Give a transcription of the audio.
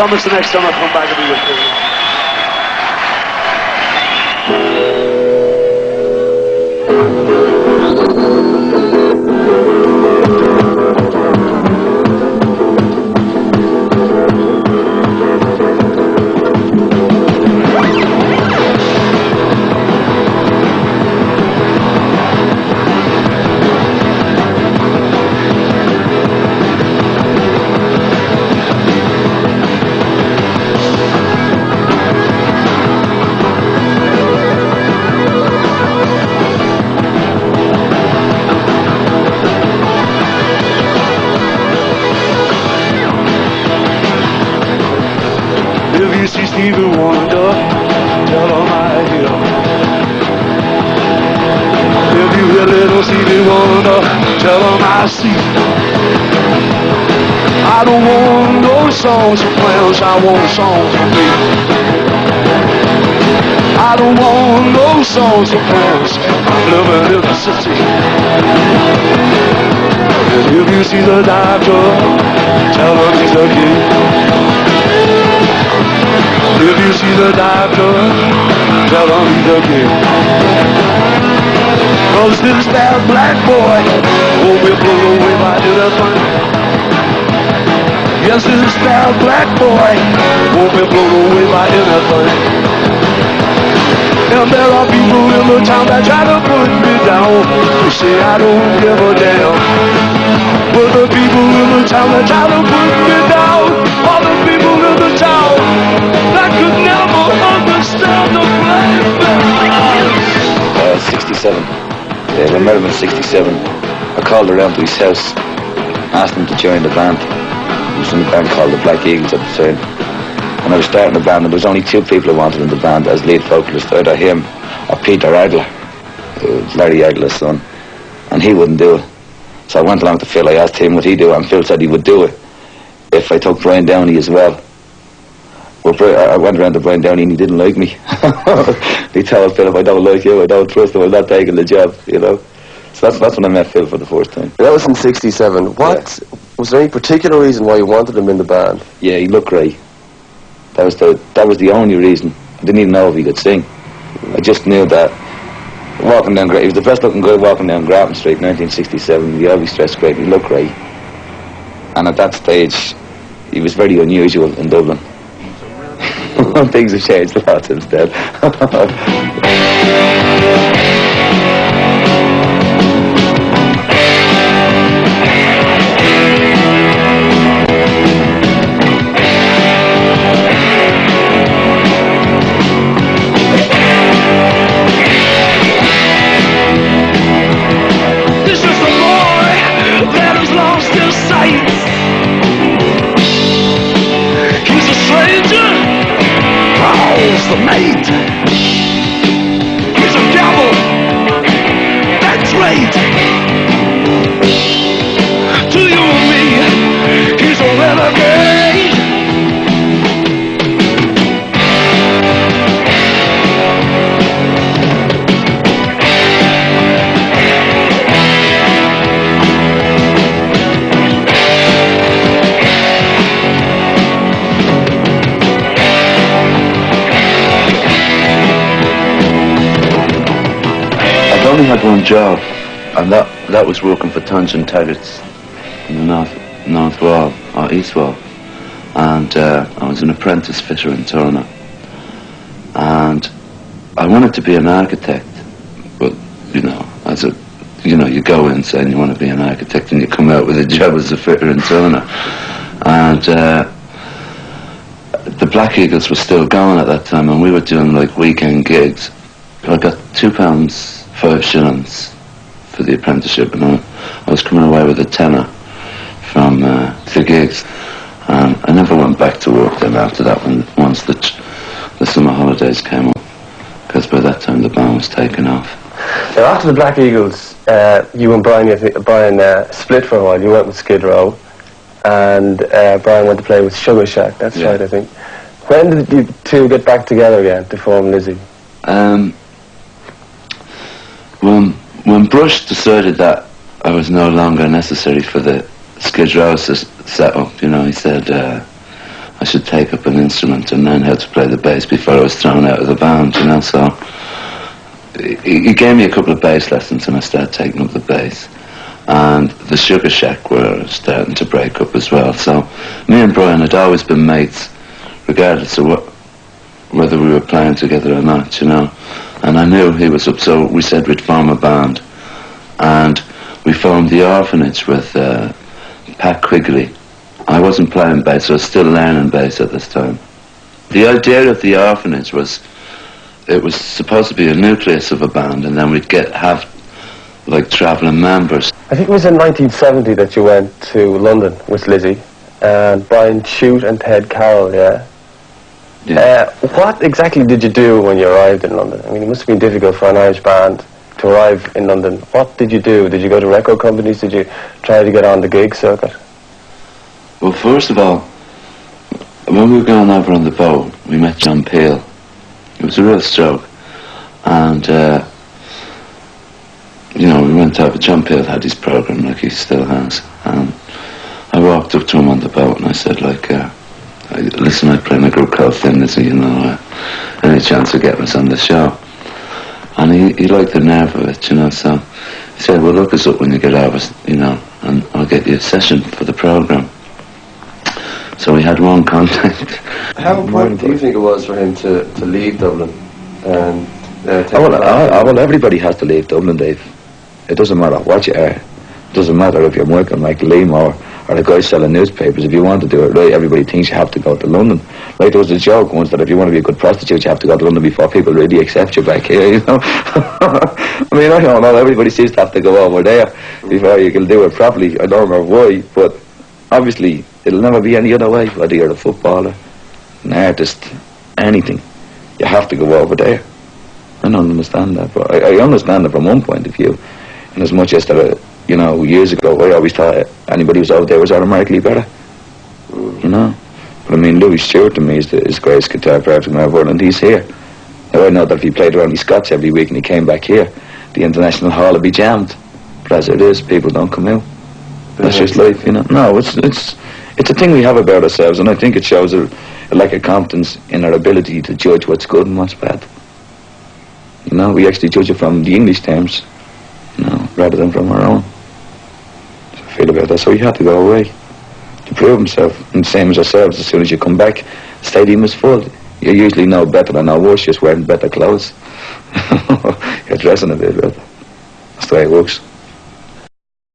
promise the next time I come back I'll be with you. I don't want no songs for plans, I want songs for me. I don't want no songs for plans, I'm living in the city. And if you see the doctor, tell him he's a king. If you see the doctor, tell him he's a king. Cause this bad black boy won't be blown away by anything. Yes, this bad black boy won't be blown away by anything. And there are people in the town that try to put me down. They say I don't give a damn. But the people in the town that try to put me down are the people in the town that could never understand the black man. 67. Yeah, we met him in 67. I called around to his house, asked him to join the band. He was in a band called the Black Eagles at the time. When I was starting the band, there was only two people I wanted in the band as lead vocalist, either him or Peter Agler, Larry Agler's son, and he wouldn't do it. So I went along to Phil, I asked him would he do it, and Phil said he would do it if I took Brian Downey as well. Well, I went around to Brian Downey and he didn't like me. He told Phil, if I don't like you, I don't trust him, I'm not taking the job, you know. So that's when I met Phil for the first time. That was in 67. What, was there any particular reason why you wanted him in the band? Yeah, he looked great. That was the only reason. I didn't even know if he could sing. I just knew that walking down, he was the best looking guy walking down Grattan Street in 1967. He always dressed great, he looked great. And at that stage, he was very unusual in Dublin. Things have changed a lot since then. The mate, he's a devil, that's right. To you and me, he's a renegade. I only had one job, and that was working for Tons and Taggart's in the north wall, or east wall, and I was an apprentice fitter and turner, and I wanted to be an architect, but you know, you go in saying you want to be an architect and you come out with a job as a fitter and turner, and the Black Eagles were still going at that time, and we were doing like weekend gigs. I got £2, 5 shillings for the apprenticeship, and I was coming away with a tenner from the gigs. I never went back to work then after that once the summer holidays came up, because by that time the band was taken off. Now after the Black Eagles, you and Brian split for a while. You went with Skid Row, and Brian went to play with Sugar Shack, that's right, I think. When did you two get back together again to form Lizzie? When Brush decided that I was no longer necessary for the Skid Row set up, you know, he said, I should take up an instrument and learn how to play the bass before I was thrown out of the band, you know, so he gave me a couple of bass lessons and I started taking up the bass. And the Sugar Shack were starting to break up as well, so me and Brian had always been mates, regardless of whether we were playing together or not, you know. And I knew he was up, so we said we'd form a band. And we formed the Orphanage with Pat Quigley. I wasn't playing bass, I was still learning bass at this time. The idea of the Orphanage was, it was supposed to be a nucleus of a band, and then we'd have like travelling members. I think it was in 1970 that you went to London with Lizzie, and Brian Chute and Ted Carroll, yeah? Yeah. What exactly did you do when you arrived in London? I mean, it must have been difficult for an Irish band to arrive in London. What did you do? Did you go to record companies? Did you try to get on the gig circuit? Well, first of all, when we were going over on the boat, we met John Peel. It was a real stroke. And, you know, we went over, John Peel had his programme, like he still has. And I walked up to him on the boat and I said, like, listen, I play in a group called Treacy, you know, any chance of getting us on the show? And he liked the nerve of it, you know, so he said, well, look us up when you get over, you know, and I'll get you a session for the programme. So we had one contact. How important do you think it was for him to leave Dublin and well, everybody has to leave Dublin, Dave. It doesn't matter what you are. It doesn't matter if you're working like Liam or the guy selling newspapers. If you want to do it right, everybody thinks you have to go to London. Like there was a joke once that if you want to be a good prostitute, you have to go to London before people really accept you back here, you know. I mean, I don't know, everybody seems to have to go over there before you can do it properly. I don't know why, but obviously it'll never be any other way, whether you're a footballer, an artist, anything. You have to go over there. I don't understand that, but I understand it from one point of view. And as much as that, you know, years ago, I always thought anybody who was out there was automatically better. You know? But I mean, Louis Stewart to me is the greatest guitar player in the world, and he's here. Now I know that if he played around the Scots every week and he came back here, the International Hall would be jammed. But as it is, people don't come out. That's just life, you know. No, it's a thing we have about ourselves, and I think it shows a lack of confidence in our ability to judge what's good and what's bad. You know, we actually judge it from the English terms, you know, rather than from our own. So I feel about that. So he had to go away to prove himself. And same as ourselves, as soon as you come back, the stadium is full. You usually know better than no worse, just wearing better clothes. You're dressing a bit better. That's the way it works.